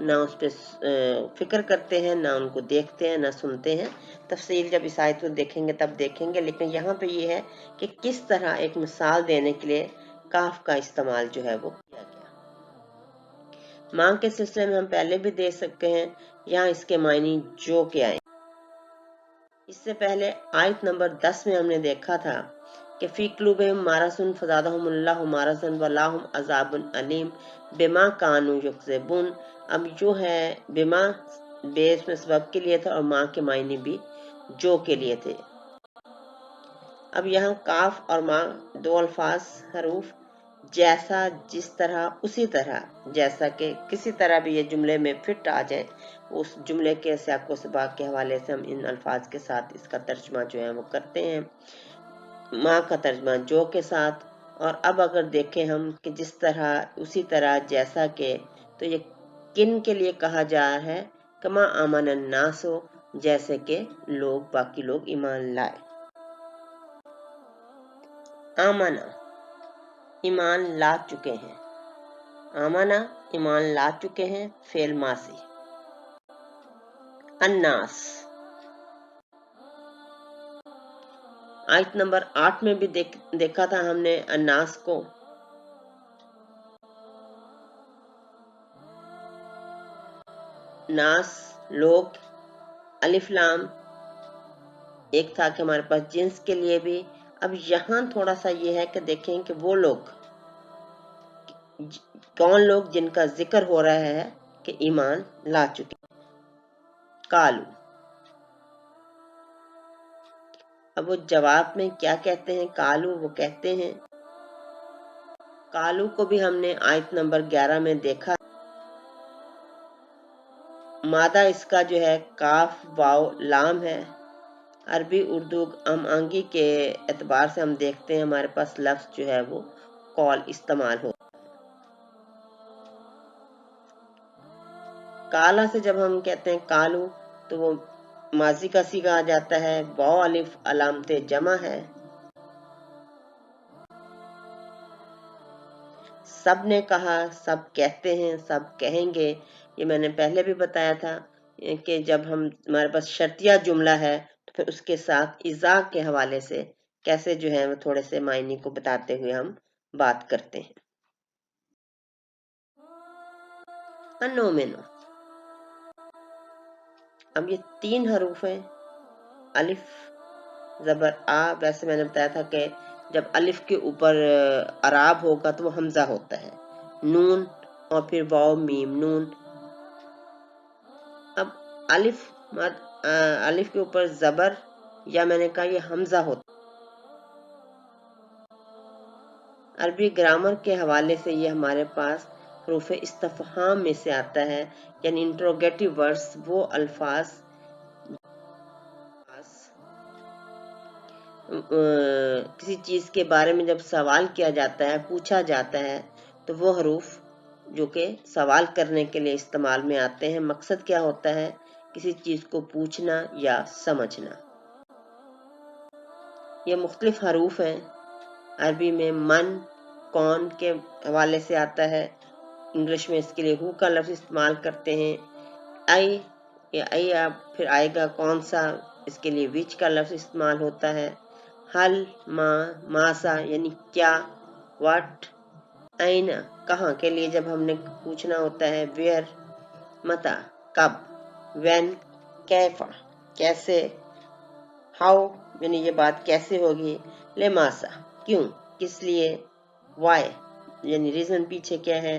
نہ اس پہ فکر کرتے ہیں، نہ ان کو دیکھتے ہیں، نہ سنتے ہیں۔ تفصیل جب اس آیت کو دیکھیں گے تب دیکھیں گے، لیکن یہاں پہ یہ ہے کہ کس طرح ایک مثال دینے کے لیے کاف کا استعمال جو ہے وہ کیا گیا۔ ماں کے سلسلے میں ہم پہلے بھی دیکھ سکتے ہیں، یہاں اس کے معنی جو کے آئے۔ اس سے پہلے آیت نمبر 10 میں ہم نے دیکھا تھا کہ فی قلوبہم مرض فزادہم اللہ مرضا ولہم عذاب علیم بما کانوا یکذبون۔ اب جو ہے بما بیس میں سبب کے لیے تھا اور ماں کے معنی بھی جو کے لیے تھے۔ اب یہاں کاف اور ماں دو الفاظ حروف جیسا، جس طرح، اسی طرح، جیسا کہ کسی طرح بھی یہ جملے میں فٹ آ جائے، اس جملے کے سیاق و سباق کے حوالے سے ہم ان الفاظ کے ساتھ اس کا ترجمہ جو ہے وہ کرتے ہیں۔ ماں کا ترجمہ جو کے ساتھ، اور اب اگر دیکھیں ہم کہ جس طرح، اسی طرح، جیسا کہ، تو یہ کن کے لیے کہا جا رہا ہے؟ کما آمن الناس، جیسے کہ باقی لوگ ایمان لائے۔ آمنا ایمان لا چکے ہیں، آمنا ایمان لا چکے ہیں، فعل ماضی۔ الناس آیت نمبر 8 میں بھی دیکھا تھا ہم نے الناس کو۔ ناس لوگ، الف لام ایک تھا کہ ہمارے پاس جنس کے لیے بھی۔ اب یہاں تھوڑا سا یہ ہے کہ دیکھیں کہ وہ لوگ کون لوگ جن کا ذکر ہو رہا ہے کہ ایمان لا چکے۔ کالو، اب وہ جواب میں کیا کہتے ہیں؟ کالو، وہ کہتے ہیں۔ کالو کو بھی ہم نے آیت نمبر 11 میں دیکھا۔ مادہ اس کا جو ہے کاف واو لام ہے۔ عربی اردو ہم آہنگی کے اعتبار سے ہم دیکھتے ہیں ہمارے پاس لفظ جو ہے وہ قول استعمال ہو۔ کالا سے جب ہم کہتے ہیں کالو تو وہ ماضی کا صیغہ آ جاتا ہے، واو الف علامت جمع ہے۔ سب نے کہا، سب کہتے ہیں، سب کہیں گے۔ یہ میں نے پہلے بھی بتایا تھا کہ جب ہمارے پاس شرطیہ جملہ ہے تو پھر اس کے ساتھ اذا کے حوالے سے کیسے جو ہے وہ تھوڑے سے معنی کو بتاتے ہوئے ہم بات کرتے ہیں۔ انومنو، اب یہ 3 حروف ہیں۔ الف زبر آ، ویسے میں نے بتایا تھا کہ جب الف کے اوپر اعراب ہوگا تو وہ حمزہ ہوتا ہے۔ نون اور پھر واو میم نون۔ اب الف کے اوپر زبر یا میں نے کہا یہ حمزہ ہوتا ہے۔ عربی گرامر کے حوالے سے یہ ہمارے پاس حروف استفہام میں سے آتا ہے، یعنی انٹروگیٹو ورڈز وہ الفاظ کسی چیز کے بارے میں جب سوال کیا جاتا ہے، پوچھا جاتا ہے، تو وہ حروف جو کہ سوال کرنے کے لیے استعمال میں آتے ہیں۔ مقصد کیا ہوتا ہے؟ کسی چیز کو پوچھنا یا سمجھنا۔ یہ مختلف حروف ہیں۔ عربی میں من، کون کے حوالے سے آتا ہے۔ انگلش میں اس کے لیے ہو کا لفظ استعمال کرتے ہیں۔ ای یا ای پھر آئے گا کون سا، اس کے لیے وچ کا لفظ استعمال ہوتا ہے۔ حل، ماسا یعنی کیا، واٹ، این کہاں کے لیے جب ہم نے پوچھنا ہوتا ہے، ویئر، متا کب، وین کیفا کیسے، ہاؤ یعنی یہ بات کیسے ہوگی، لماسا کیوں، کس لیے، وائی یعنی ریزن پیچھے کیا ہے،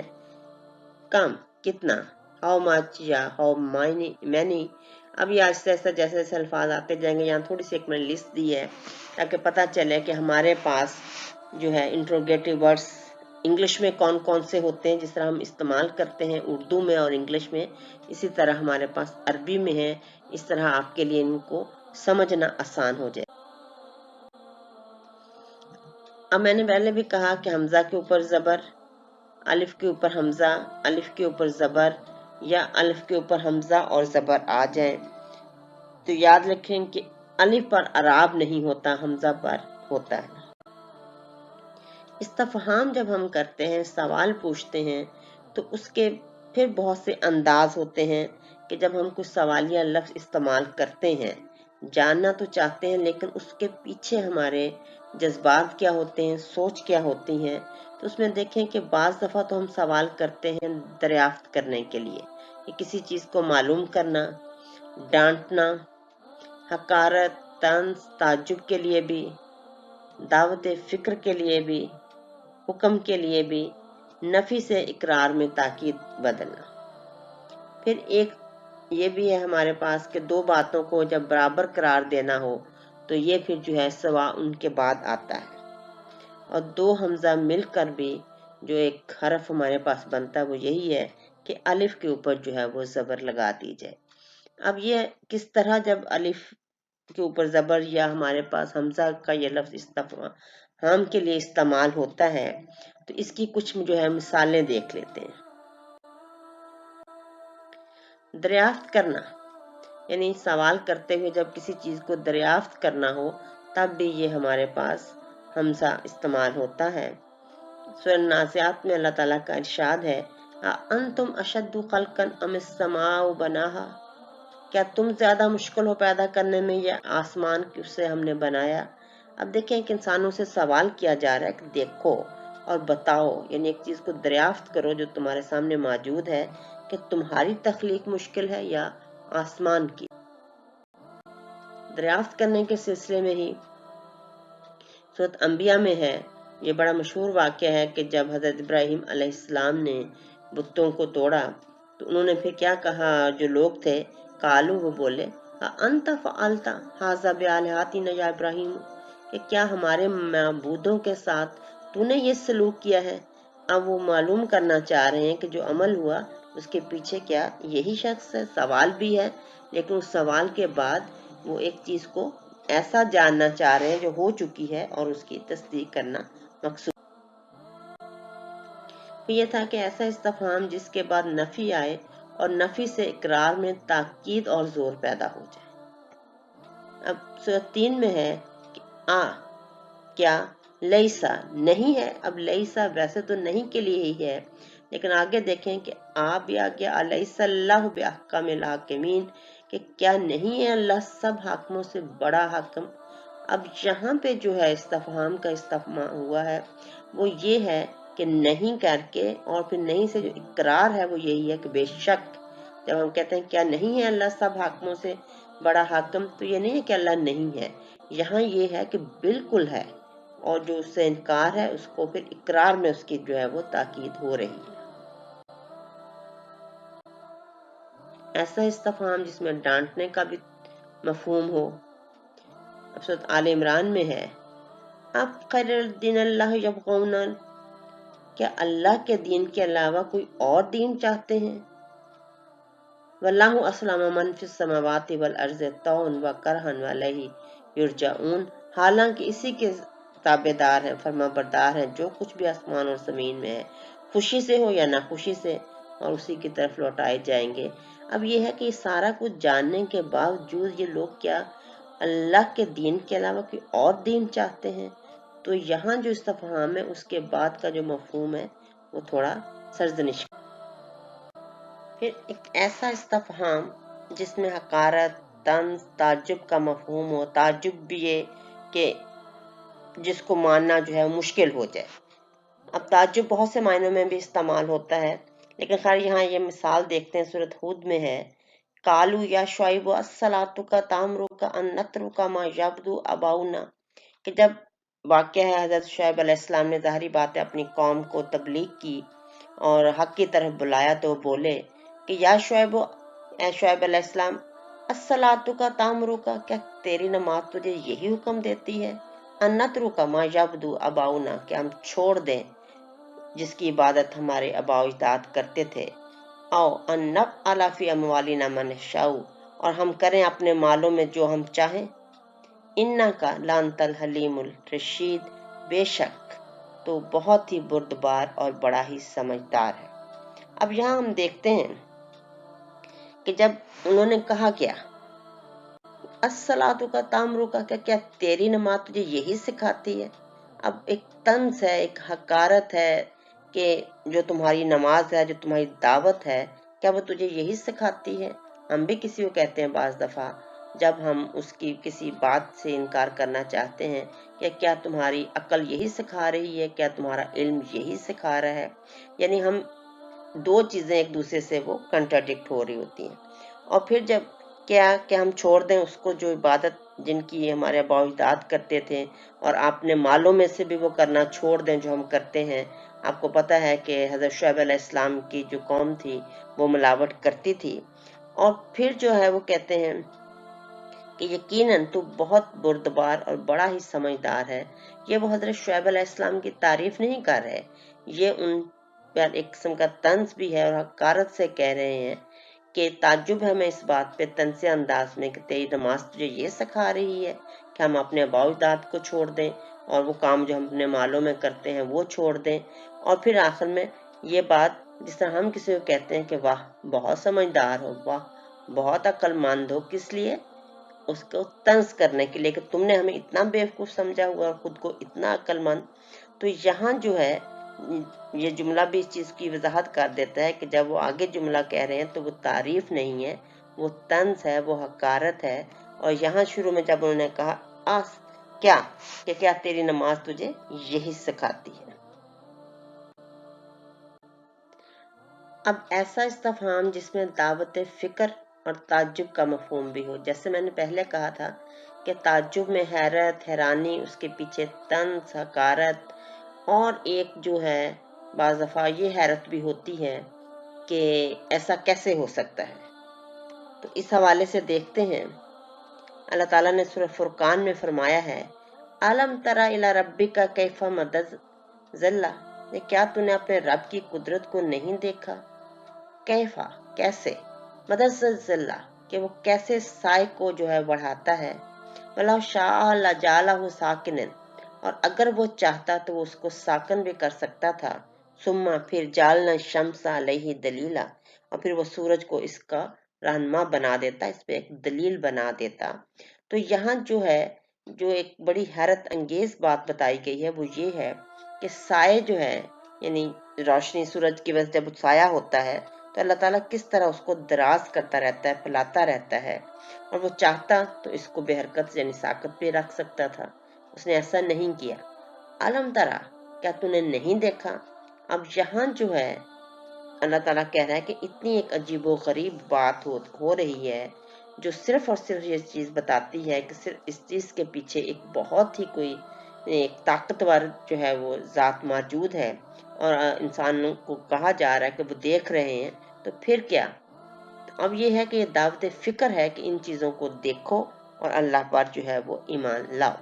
کم کتنا، ہاؤ مچ یا ہاؤ مینی۔ اب یہ آہستہ آہستہ جیسے جیسے الفاظ آتے جائیں گے، یہاں تھوڑی سی ایک میں نے لسٹ دی ہے تاکہ پتہ چلے کہ ہمارے پاس جو ہے انٹروگیٹو ورڈز انگلش میں کون کون سے ہوتے ہیں، جس طرح ہم استعمال کرتے ہیں اردو میں اور انگلش میں، اسی طرح ہمارے پاس عربی میں ہے۔ اس طرح آپ کے لیے ان کو سمجھنا آسان ہو جائے۔ اب میں نے پہلے بھی کہا کہ حمزہ کے اوپر زبر، الف کے اوپر حمزہ، الف کے اوپر زبر یا الف کے اوپر حمزہ اور زبر آ جائیں تو یاد رکھیں کہ الف پر اعراب نہیں ہوتا، حمزہ پر ہوتا ہے۔ استفہام جب ہم کرتے ہیں، سوال پوچھتے ہیں، تو اس کے پھر بہت سے انداز ہوتے ہیں کہ جب ہم کچھ سوالیہ لفظ استعمال کرتے ہیں، جاننا تو چاہتے ہیں لیکن اس کے پیچھے ہمارے جذبات کیا ہوتے ہیں، سوچ کیا ہوتی ہیں، تو اس میں دیکھیں کہ بعض دفعہ تو ہم سوال کرتے ہیں دریافت کرنے کے لیے، کہ کسی چیز کو معلوم کرنا، ڈانٹنا، حقارت، طنز، تعجب کے لیے بھی، دعوت فکر کے لیے بھی، حکم کے لیے بھی، نفی سے اقرار میں تاکید بدلنا۔ پھر ایک یہ بھی ہے ہمارے پاس کہ دو باتوں کو جب برابر قرار دینا ہو تو یہ پھر جو ہے سوا ان کے بعد آتا ہے، اور دو حمزہ مل کر بھی جو ایک حرف ہمارے پاس بنتا ہے وہ یہی ہے کہ الف کے اوپر جو ہے وہ زبر لگا دی جائے۔ اب یہ کس طرح جب الف کے اوپر زبر یا ہمارے پاس حمزہ کا یہ لفظ استفہام کے لیے استعمال ہوتا ہے تو اس کی کچھ جو ہے مثالیں دیکھ لیتے ہیں۔ دریافت کرنا یعنی سوال کرتے ہوئے جب کسی چیز کو دریافت کرنا ہو تب بھی یہ ہمارے پاس حمزہ استعمال ہوتا ہے۔ سورہ نازعات میں اللہ تعالیٰ کا ارشاد ہے انتم اشد خلقا ام السماء بناہا، کیا تم زیادہ مشکل ہو پیدا کرنے میں یا آسمان سے ہم نے بنایا۔ اب دیکھیں کہ انسانوں سے سوال کیا جا رہا ہے کہ دیکھو اور بتاؤ، یعنی ایک چیز کو دریافت کرو جو تمہارے سامنے موجود ہے کہ تمہاری تخلیق مشکل ہے یا آسمان کی۔ دریافت کرنے کے سلسلے میں ہی سورۃ انبیاء میں ہے، یہ بڑا مشہور واقعہ ہے کہ جب حضرت ابراہیم علیہ السلام نے بتوں کو توڑا تو انہوں نے پھر کیا کہا، جو لوگ تھے قالو وہ بولے انت فعلت ھذا بآلہتنا یا ابراہیم، کہ کیا ہمارے معبودوں کے ساتھ تو نے یہ سلوک کیا ہے۔ اب وہ معلوم کرنا چاہ رہے ہیں کہ جو عمل ہوا اس کے پیچھے کیا یہی شخص ہے، سوال بھی ہے لیکن اس سوال کے بعد وہ ایک چیز کو ایسا جاننا چاہ رہے ہیں جو ہو چکی ہے اور اس کی تصدیق کرنا مقصود۔ یہ تھا کہ ایسا استفہام جس کے بعد نفی آئے اور نفی سے اقرار میں تاکید اور زور پیدا ہو جائے۔ اب سورۃ 3 میں ہے کہ کیا لیسا نہیں ہے۔ اب لیسا ویسے تو نہیں کے لیے ہی ہے لیکن آگے دیکھیں کہ بھی آ گیا الیس اللہ باحکم الحاکمین، کہ کیا نہیں ہے اللہ سب حاکموں سے بڑا حاکم۔ اب یہاں پہ جو ہے استفہام کا استفہام ہوا ہے وہ یہ ہے کہ نہیں کر کے، اور پھر نہیں سے جو اقرار ہے وہ یہی ہے کہ بے شک، جب ہم کہتے ہیں کیا نہیں ہے اللہ سب حاکموں سے بڑا حاکم تو یہ نہیں ہے کہ اللہ نہیں ہے، یہاں یہ ہے کہ بالکل ہے، اور جو اس سے انکار ہے اس کو پھر اقرار میں اس کی جو ہے وہ تاکید ہو رہی ہے۔ ایسا استفہام جس میں ڈانٹنے کا بھی مفہوم ہو۔ اب سورۃ آل عمران میں ہے اب خیر الدین اللہ یبغون، کیا اللہ کے دین کے علاوہ کوئی اور دین چاہتے ہیں۔ واللہ اسلم من فی السماوات والارض طوعا وکرہا والیہ یرجعون، حالانکہ اسی کے تابعدار ہیں، فرما بردار ہیں جو کچھ بھی آسمان اور زمین میں ہے، خوشی سے ہو یا ناخوشی سے، اور اسی کی طرف لوٹائے جائیں گے۔ اب یہ ہے کہ یہ سارا کچھ جاننے کے باوجود یہ لوگ کیا اللہ کے دین کے علاوہ کوئی اور دین چاہتے ہیں، تو یہاں جو استفہام ہے اس کے بعد کا جو مفہوم ہے وہ تھوڑا سرزنش۔ پھر ایک ایسا استفہام جس میں حقارت، طنز، تعجب کا مفہوم ہو، تعجب بھی یہ کہ جس کو ماننا جو ہے مشکل ہو جائے۔ اب تعجب بہت سے معنوں میں بھی استعمال ہوتا ہے لیکن خیر یہاں یہ مثال دیکھتے ہیں، سورۃ ہود میں ہے قالوا یا شعیب الصلاۃ تامرک ان نترک ما یعبد آباؤنا، کہ جب واقعہ ہے حضرت شعیب علیہ السلام نے ظاہری بات ہے اپنی قوم کو تبلیغ کی اور حق کی طرف بلایا تو بولے کہ یا شعیب، اے شعیب علیہ السلام، الصلاۃ تامرک، کیا تیری نماز تجھے یہی حکم دیتی ہے، ان نترک ما یعبد آباؤنا، کہ ہم چھوڑ دیں جس کی عبادت ہمارے آباء و اجداد کرتے تھے، او ان نفعل فی اموالنا ما نشاء، اور ہم کریں اپنے مالوں میں جو ہم چاہیں، انکا لانت الحلیم الرشید، بے شک تو بہت ہی بردبار اور بڑا ہی سمجھدار ہے۔ اب یہاں ہم دیکھتے ہیں کہ جب انہوں نے کہا کیا الصلاۃ تامرک، کیا تیری نماز تجھے یہی سکھاتی ہے، اب ایک طنز ہے، ایک حقارت ہے، کہ جو تمہاری نماز ہے، جو تمہاری دعوت ہے، کیا وہ تجھے یہی سکھاتی ہے؟ ہم بھی کسی کو کہتے ہیں بعض دفعہ جب ہم اس کی کسی بات سے انکار کرنا چاہتے ہیں کہ کیا تمہاری عقل یہی سکھا رہی ہے، کیا تمہارا علم یہی سکھا رہا ہے؟ یعنی ہم دو چیزیں ایک دوسرے سے وہ کنٹراڈکٹ ہو رہی ہوتی ہیں. اور پھر جب کیا کہ ہم چھوڑ دیں اس کو جو عبادت جن کی ہمارے آباء و اجداد کرتے تھے، اور اپنے مالوں میں سے بھی وہ کرنا چھوڑ دیں جو ہم کرتے ہیں. آپ کو پتہ ہے کہ حضرت شعیب علیہ السلام کی جو قوم تھی وہ ملاوٹ کرتی تھی، اور پھر جو ہے وہ کہتے ہیں کہ یقیناً تو بہت بردبار اور بڑا ہی سمجھدار ہے. یہ وہ حضرت شعیب علیہ السلام کی تعریف نہیں کر رہے، یہ ان پر ایک قسم کا طنز بھی ہے، اور حقارت سے کہہ رہے ہیں کہ تعجب ہے ہمیں اس بات پہ طنزیہ انداز میں کہ تیری نماز تجھے یہ سکھا رہی ہے کہ ہم اپنے آباء و اجداد کو چھوڑ دیں اور وہ کام جو ہم اپنے مالوں میں کرتے ہیں وہ چھوڑ دیں. اور پھر آخر میں یہ بات جس طرح ہم کسی کو کہتے ہیں کہ واہ بہت سمجھدار ہو، واہ بہت عقل مند ہو، کس لیے؟ اس کو طنز کرنے کے لیے کہ تم نے ہمیں اتنا بیوقوف سمجھا ہوا اور خود کو اتنا عقل مند. تو یہاں جو ہے یہ جملہ بھی اس چیز کی وضاحت کر دیتا ہے کہ جب وہ آگے جملہ کہہ رہے ہیں تو وہ تعریف نہیں ہے، وہ طنز ہے، وہ حقارت ہے. اور یہاں شروع میں جب انہوں نے کہا آس کیا کہ کیا تیری نماز تجھے یہی سکھاتی ہے. اب ایسا استفہام جس میں دعوت فکر اور تعجب کا مفہوم بھی ہو، جیسے میں نے پہلے کہا تھا کہ تعجب میں حیرت، حیرانی، اس کے پیچھے طنز، حقارت، اور ایک جو ہے بعض دفعہ یہ حیرت بھی ہوتی ہے کہ ایسا کیسے ہو سکتا ہے. تو اس حوالے سے دیکھتے ہیں اللہ تعالیٰ نے سورہ فرقان میں فرمایا ہے عَلَمْ تَرَ إِلَى رَبِّكَ كَيْفَ مَدَّ ظِلَّ، یہ کیا تو نے اپنے رب کی قدرت کو نہیں دیکھا؟ کیفا کیسے، مدد ظلہ کہ وہ کیسے سائے کو جو ہے بڑھاتا ہے. وَلَوْ شَاءَ لَجَعَلَهُ سَاكِنًا، اور اگر وہ چاہتا تو وہ اس کو ساکن بھی کر سکتا تھا. ثم پھر جعلنا الشمس علیہ دلیلا، اور پھر وہ سورج کو اس کا رہنما بنا دیتا، اس پہ ایک دلیل بنا دیتا. تو یہاں جو ہے جو ایک بڑی حیرت انگیز بات بتائی گئی ہے وہ یہ ہے کہ سائے جو ہے یعنی روشنی سورج کی وجہ سے جب سایہ ہوتا ہے تو اللہ تعالیٰ کس طرح اس کو دراز کرتا رہتا ہے، پھیلاتا رہتا ہے. اور وہ چاہتا تو اس کو بے حرکت یعنی ساکت پہ رکھ سکتا تھا، اس نے ایسا نہیں کیا. علم ترا، کیا تو نے نہیں دیکھا؟ اب یہاں جو ہے اللہ تعالیٰ کہہ رہا ہے کہ اتنی ایک عجیب و غریب بات ہو رہی ہے جو صرف اور صرف یہ چیز بتاتی ہے کہ صرف اس چیز کے پیچھے ایک بہت ہی کوئی ایک طاقتور جو ہے وہ ذات موجود ہے، اور انسانوں کو کہا جا رہا ہے کہ وہ دیکھ رہے ہیں. تو پھر کیا؟ اب یہ ہے کہ یہ دعوت فکر ہے کہ ان چیزوں کو دیکھو اور اللہ پر جو ہے وہ ایمان لاؤ.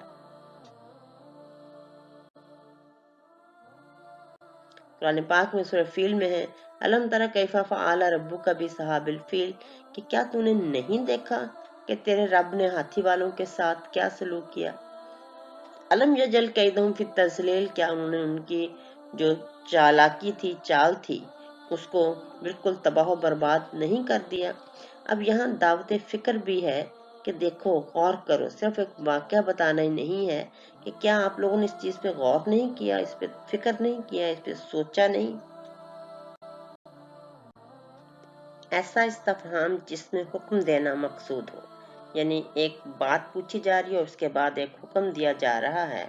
قرآن پاک میں سورہ فیل میں ہے الم ترى کیف فعل ربک باصحاب الفیل، کہ کیا تو نے نہیں دیکھا کہ تیرے رب نے ہاتھی والوں کے ساتھ کیا سلوک کیا. الم یجل کیدہم فی التضلیل، کیا انہوں نے ان کی جو چالاکی تھی، چال تھی، اس کو بالکل تباہ و برباد نہیں کر دیا. اب یہاں دعوت فکر بھی ہے کہ دیکھو، غور کرو، صرف ایک واقعہ بتانا ہی نہیں ہے کہ کیا آپ لوگوں نے اس چیز پہ غور نہیں کیا، اس پہ فکر نہیں کیا، اس پہ سوچا نہیں. ایسا استفہام جس میں حکم دینا مقصود ہو، یعنی ایک بات پوچھی جا رہی ہے اور اس کے بعد ایک حکم دیا جا رہا ہے.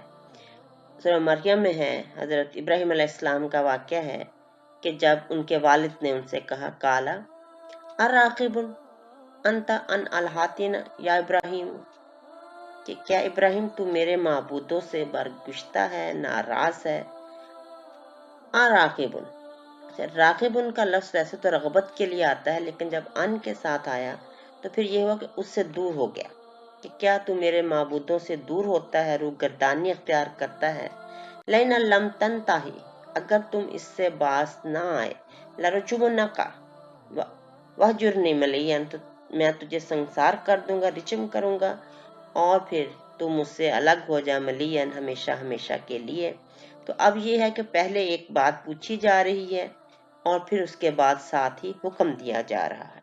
سورہ مریم میں ہے حضرت ابراہیم علیہ السلام کا واقعہ ہے کہ جب ان کے والد نے ان سے کہا کالا اراقب انت ان الہاتنا یا ابراہیم، کہ کیا ابراہیم تو میرے معبودوں سے برگشتہ ہے، ناراض ہے. اراقب، راغب کا لفظ ویسے تو رغبت کے لیے آتا ہے، لیکن جب ان کے ساتھ آیا تو پھر یہ ہوا کہ اس سے دور ہو گیا کہ کیا تو میرے معبودوں سے دور ہوتا ہے، روح گردانی اختیار کرتا ہے. لئن لم تنتہی، اگر تم اس سے باز نہ آئے، لرجمنک وہجرنی ملیا، تو میں تجھے سنسار کر دوں گا، رجم کروں گا، اور پھر تم مجھ سے الگ ہو جا ملین، ہمیشہ ہمیشہ کے لیے. تو اب یہ ہے کہ پہلے ایک بات پوچھی جا رہی ہے اور پھر اس کے بعد ساتھ ہی حکم دیا جا رہا ہے.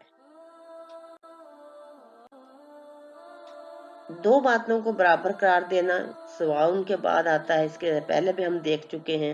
دو باتوں کو برابر قرار دینا سوا ان کے بعد آتا ہے، اس کے پہلے بھی ہم دیکھ چکے ہیں.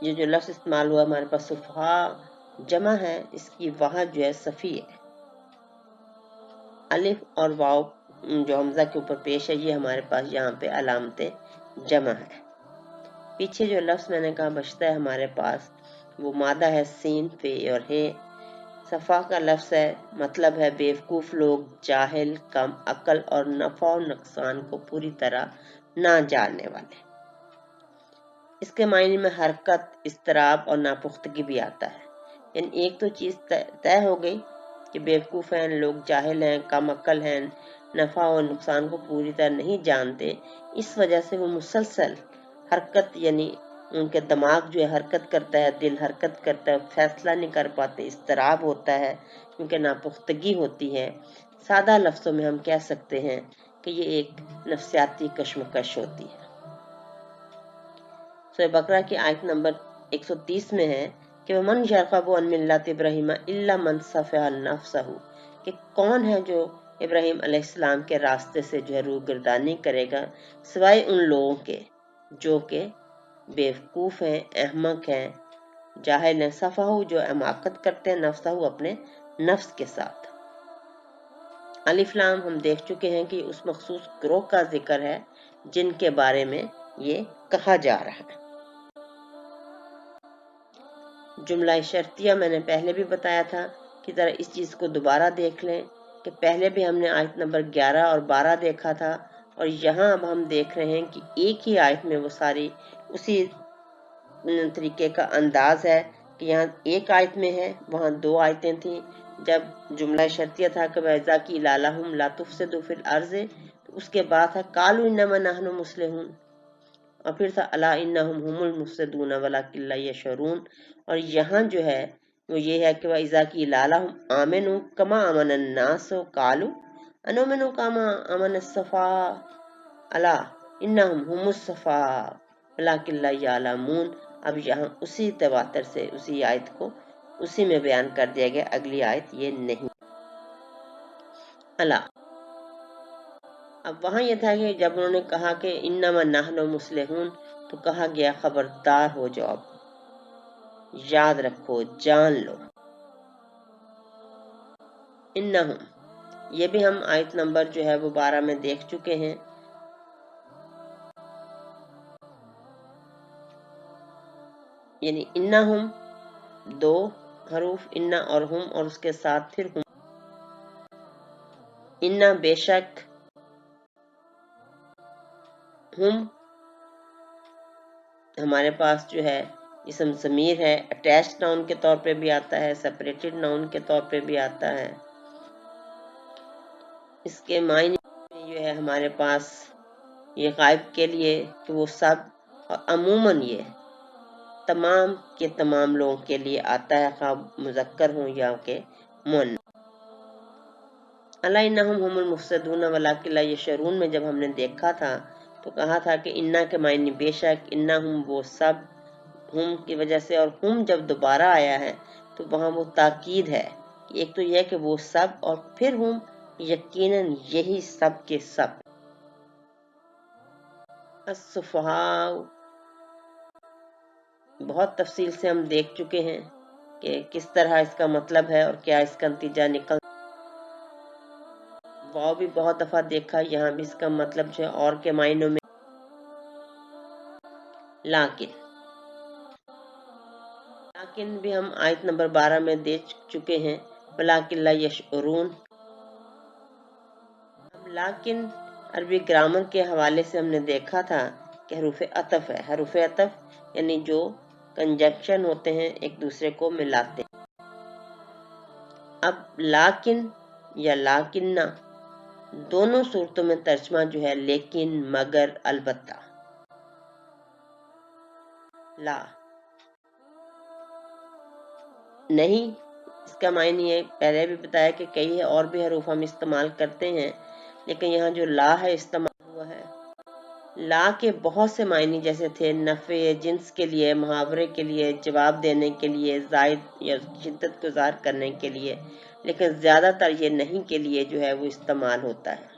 یہ جو لفظ استعمال ہوا ہمارے پاس صفحا جمع ہے، اس کی وہاں جو ہے صفی ہے، الف اور واو جو حمزہ کے اوپر پیش ہے یہ ہمارے پاس یہاں پہ علامت جمع ہے۔ پیچھے جو لفظ میں نے کہا بچتا ہے ہمارے پاس وہ مادہ ہے سین فے اور ہے۔ صفا کا لفظ ہے، مطلب ہے بیوقوف لوگ، جاہل، کم عقل اور نفع و نقصان کو پوری طرح نہ جاننے والے۔ اس کے معنی میں حرکت، اضطراب اور ناپختگی بھی آتا ہے، یعنی ایک تو چیز طے ہو گئی کہ بیوقوف ہیں لوگ، جاہل ہیں، کم عقل ہیں، نفع و نقصان کو پوری طرح نہیں جانتے، اس وجہ سے وہ مسلسل حرکت، یعنی ان کے دماغ جو ہے حرکت کرتا ہے، دل حرکت کرتا ہے، فیصلہ نہیں کر پاتے، اضطراب ہوتا ہے کیونکہ ناپختگی ہوتی ہے۔ سادہ لفظوں میں ہم کہہ سکتے ہیں کہ یہ ایک نفسیاتی کشمکش ہوتی ہے۔ سورہ بقرہ کی آیت نمبر 130 میں ہے کہ وَمَنْ يَرْغَبُ عَنْ مِلَّةِ إِبْرَاهِيمَ إِلَّا مَنْ سَفِهَ نَفْسَهُ، کہ کون ہے جو ابراہیم علیہ السلام کے راستے سے جو ہے روگردانی کرے گا، سوائے ان لوگوں کے جو کہ بیوقوف ہیں، احمق ہیں، جاہل ہیں، صفحہ جو حماقت کرتے ہیں، نفسہ اپنے نفس کے ساتھ۔ الف لام ہم دیکھ چکے ہیں کہ اس مخصوص گروہ کا ذکر ہے جن کے بارے میں یہ کہا جا رہا ہے۔ جملہ شرطیہ میں نے پہلے بھی بتایا تھا کہ ذرا اس چیز کو دوبارہ دیکھ لیں کہ پہلے بھی ہم نے آیت نمبر 11 اور 12 دیکھا تھا، اور یہاں اب ہم دیکھ رہے ہیں کہ ایک ہی آیت میں وہ ساری اسی طریقے کا انداز ہے کہ یہاں ایک آیت میں ہے، وہاں دو آیتیں تھیں۔ جب جملہ شرطیہ تھا کہ وَإِذَا قِيلَ لَهُمْ لَا تُفْسِدُوا فِي الْأَرْضِ، تو اس کے بعد تھا قَالُوا إِنَّمَا نَحْنُ مُصْلِحُونَ، اور پھر تھا الا انہم هم المفسدون ولکن لا یشعرون، اور یہاں جو ہے وہ یہ ہے کہ واذا قیل لهم آمنوا كما آمن الناس قالوا انؤمن كما آمن السفهاء الا انہم هم السفهاء ولکن لا یعلمون۔ اب یہاں اسی تواتر سے اسی آیت کو اسی میں بیان کر دیا گیا، اگلی آیت یہ نہیں۔ اللہ اب وہاں یہ تھا کہ جب انہوں نے کہا کہ انما نحن مصلحون، تو کہا گیا خبردار ہو جاؤ، یاد رکھو، جان لو۔ انہم یہ بھی ہم آیت نمبر جو ہے وہ 12 میں دیکھ چکے ہیں۔ یعنی انہم دو حروف، انا اور ہم، اور اس کے ساتھ پھر ہم۔ انا بے شک، ہم ہمارے پاس جو ہے اسم ضمیر ہے، اٹیچڈ ناؤن کے طور پہ بھی آتا ہے، سپریٹڈ ناؤن کے طور پہ بھی آتا ہے۔ اس کے معنی یہ ہے ہمارے پاس یہ غائب کے لیے کہ وہ سب، اور عموماً یہ تمام کے تمام لوگوں کے لیے آتا ہے، خواہ مذکر ہوں یا کہ مؤنث۔ الا انہم هم المفسدون ولکن لا یشعرون میں جب ہم نے دیکھا تھا تو کہا تھا کہ انا کے معنی بے شک، انہم وہ سب، ہم کی وجہ سے، اور ہم جب دوبارہ آیا ہے تو وہاں وہ تاکید ہے کہ ایک تو یہ کہ وہ سب، اور پھر ہم یقیناً یہی سب کے سب۔ السفہاء بہت تفصیل سے ہم دیکھ چکے ہیں کہ کس طرح اس کا مطلب ہے اور کیا اس کا نتیجہ نکل۔ واو بھی بہت دفعہ دیکھا، یہاں بھی اس کا مطلب جو ہے اور کے معنوں میں۔ لیکن بھی ہم آیت نمبر 12 میں دیکھ چکے ہیں، وَلَٰكِن لَا يَشْعُرُونَ۔ لیکن عربی گرامر کے حوالے سے ہم نے دیکھا تھا کہ حروف عطف ہے، حروف عطف یعنی جو کنجنکشن ہوتے ہیں ایک دوسرے کو ملاتے ہیں۔ اب لیکن یا لیکنہ دونوں صورتوں میں ترجمہ جو ہے لیکن، مگر، البتہ۔ لا نہیں، اس کا معنی ہے پہلے بھی بتایا کہ کئی اور بھی حروف ہم استعمال کرتے ہیں، لیکن یہاں جو لا ہے استعمال ہوا ہے۔ لا کے بہت سے معنی جیسے تھے نفع جنس کے لیے، محاورے کے لیے، جواب دینے کے لیے، زائد یا شدت کو ظاہر کرنے کے لیے، لیکن زیادہ تر یہ نہیں کے لیے جو ہے وہ استعمال ہوتا ہے۔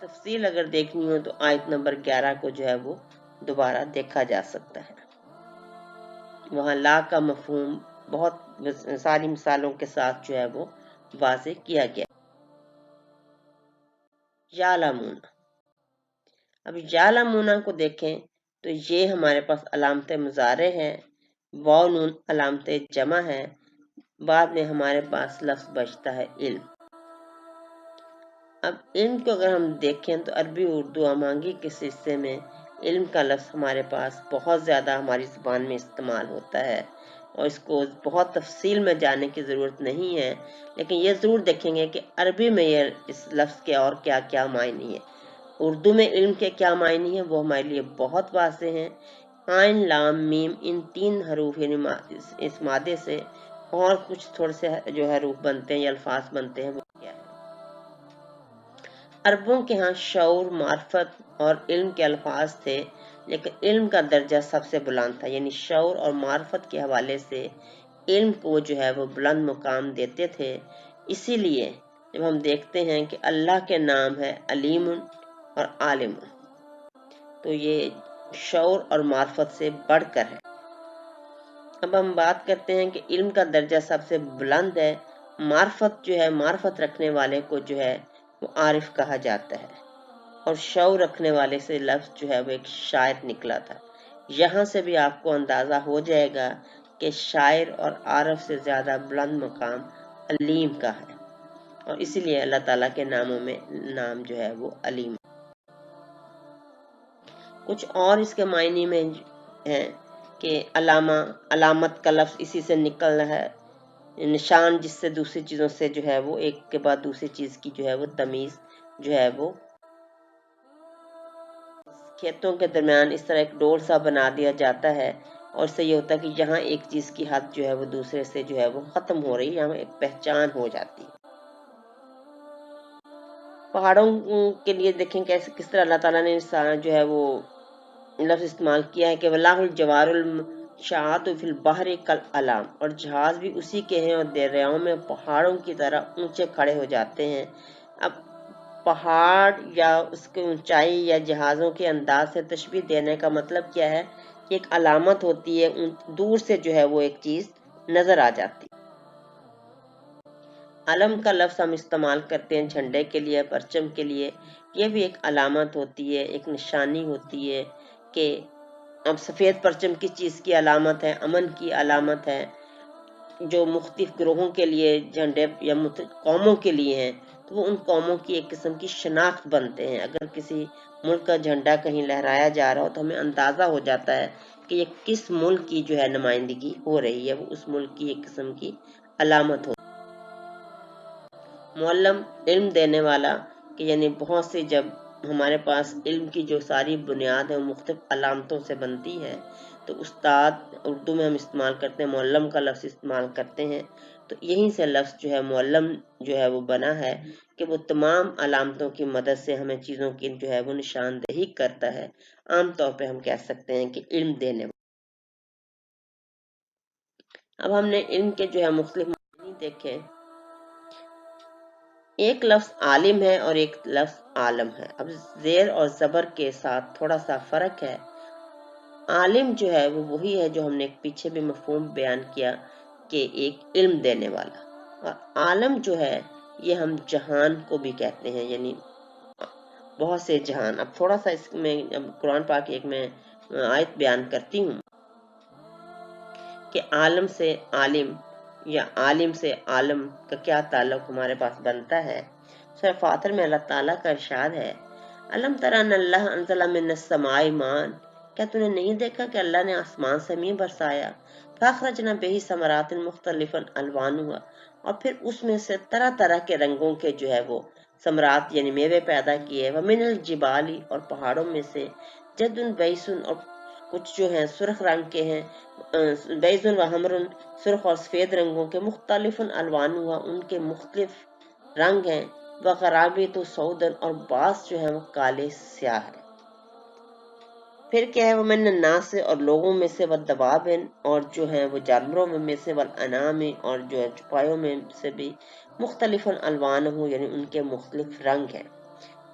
تفصیل اگر دیکھنی ہو تو آیت نمبر 11 کو جو ہے وہ دوبارہ دیکھا جا سکتا ہے. وہاں لا کا مفہوم بہت ساری مثالوں کے ساتھ جو ہے وہ واضح کیا گیا. یعلمون، اب یعلمون کو دیکھیں تو یہ ہمارے پاس علامت مضارع ہے، واو نون علامت جمع ہے، بعد میں ہمارے پاس لفظ بچتا ہے علم. اب علم کو اگر ہم دیکھیں تو عربی اردو ہمانگی کے حصے میں علم کا لفظ ہمارے پاس بہت زیادہ ہماری زبان میں استعمال ہوتا ہے، اور اس کو بہت تفصیل میں جاننے کی ضرورت نہیں ہے، لیکن یہ ضرور دیکھیں گے کہ عربی میں یہ اس لفظ کے اور کیا کیا معنی ہے. اردو میں علم کے کیا معنی ہیں وہ ہمارے لیے بہت واضح ہیں. عین لام میم ان 3 حروف یعنی اس مادے سے اور کچھ تھوڑے سے جو حروف بنتے ہیں یا الفاظ بنتے ہیں وہ کیا ہے. عربوں کے ہاں شعور، معرفت اور علم کے الفاظ تھے، لیکن علم کا درجہ سب سے بلند تھا، یعنی شعور اور معرفت کے حوالے سے علم کو جو ہے وہ بلند مقام دیتے تھے. اسی لیے جب ہم دیکھتے ہیں کہ اللہ کے نام ہے علیم اور عالم، تو یہ شعور اور معرفت سے بڑھ کر ہے. اب ہم بات کرتے ہیں کہ علم کا درجہ سب سے بلند ہے. معرفت جو ہے، معرفت رکھنے والے کو جو ہے وہ عارف کہا جاتا ہے، اور شعور رکھنے والے سے لفظ جو ہے وہ ایک شاعر نکلا تھا. یہاں سے بھی آپ کو اندازہ ہو جائے گا کہ شاعر اور عارف سے زیادہ بلند مقام علیم کا ہے، اور اسی لیے اللہ تعالیٰ کے ناموں میں نام جو ہے وہ علیم. کچھ اور اس کے معنی میں ہیں کہ علامہ، علامت کا لفظ اسی سے نکل رہا ہے، نشان جس سے دوسری چیزوں سے جو ہے وہ ایک کے بعد دوسری چیز کی جو ہے وہ تمیز جو ہے وہ. کھیتوں کے درمیان اس طرح ایک ڈور سا بنا دیا جاتا ہے، اور اس سے یہ ہوتا ہے کہ یہاں ایک چیز کی حد جو ہے وہ دوسرے سے جو ہے وہ ختم ہو رہی ہے، یہاں ایک پہچان ہو جاتی ہے. پہاڑوں کے لیے دیکھیں کیسے کس طرح اللہ تعالیٰ نے جو ہے وہ لفظ استعمال کیا ہے کہ وَلَّهُ الْجَوَارُ الْمُنشَآتُ فِي الْبَحْرِ كَالْأَعْلَامِ، اور جہاز بھی اسی کے ہیں اور دریاؤں میں پہاڑوں کی طرح اونچے کھڑے ہو جاتے ہیں. اب پہاڑ یا اس کی اونچائی یا جہازوں کے انداز سے تشبیہ دینے کا مطلب کیا ہے کہ ایک علامت ہوتی ہے، دور سے جو ہے وہ ایک چیز نظر آ جاتی. علم کا لفظ ہم استعمال کرتے ہیں جھنڈے کے لیے، پرچم کے لیے. یہ بھی ایک علامت ہوتی ہے، ایک نشانی ہوتی ہے کہ اب سفید پرچم کس چیز کی علامت ہے؟ امن کی علامت ہے. جو مختلف گروہوں کے لیے جھنڈے یا قوموں کے لیے ہیں تو وہ ان قوموں کی ایک قسم کی شناخت بنتے ہیں. اگر کسی ملک کا جھنڈا کہیں لہرایا جا رہا ہو تو ہمیں اندازہ ہو جاتا ہے کہ یہ کس ملک کی جو ہے نمائندگی ہو رہی ہے، وہ اس ملک کی ایک قسم کی علامت ہوتی ہے. معلم علم دینے والا، کہ یعنی بہت سی جب ہمارے پاس علم کی جو ساری بنیاد ہے وہ مختلف علامتوں سے بنتی ہے، تو استاد اردو میں ہم استعمال کرتے ہیں، معلم کا لفظ استعمال کرتے ہیں. تو یہیں سے لفظ جو ہے معلم جو ہے وہ بنا ہے کہ وہ تمام علامتوں کی مدد سے ہمیں چیزوں کی جو ہے وہ نشاندہی کرتا ہے. عام طور پہ ہم کہہ سکتے ہیں کہ علم دینے والا. اب ہم نے علم کے جو ہے مختلف معنی دیکھے. ایک لفظ عالم ہے اور ایک لفظ عالم ہے. اب زیر اور زبر کے ساتھ تھوڑا سا فرق ہے. عالم جو ہے وہ وہی ہے جو ہم نے پیچھے بھی مفہوم بیان کیا کہ ایک علم دینے والا، اور عالم جو ہے یہ ہم جہان کو بھی کہتے ہیں، یعنی بہت سے جہان. اب تھوڑا سا اس میں قرآن پاک ایک میں آیت بیان کرتی ہوں کہ عالم سے عالم یا عالم سے عالم کا کیا تعلق ہمارے پاس بنتا ہے. سورہ فاطر میں اللہ تعالیٰ کا ارشاد ہے الم تری ان اللہ انزل من السماء ماء، کیا تو نے نہیں دیکھا کہ اللہ نے آسمان سے میوہ برسایا، فاخرجنا به ثمرات مختلفا الوانها، اور پھر اس میں سے طرح طرح کے رنگوں کے جو ہے وہ ثمرات یعنی میوے پیدا کیے. ومن الجبال، اور پہاڑوں میں سے جد بیسن، اور کچھ جو ہیں سرخ رنگ کے ہیں، بیضن و حمر، سرخ اور سفید رنگوں کے، مختلف الوان ہوا ان کے مختلف رنگ ہیں، وغرابیت سودن، اور بعض جو ہیں وہ کالے سیاہ ہیں. پھر کیا ہے ومن الناس، اور لوگوں میں سے، والدواب، اور جو ہیں وہ جانوروں میں سے، والانعام، اور جو چوپایوں میں سے بھی، مختلف الوان ہو یعنی ان کے مختلف رنگ ہیں.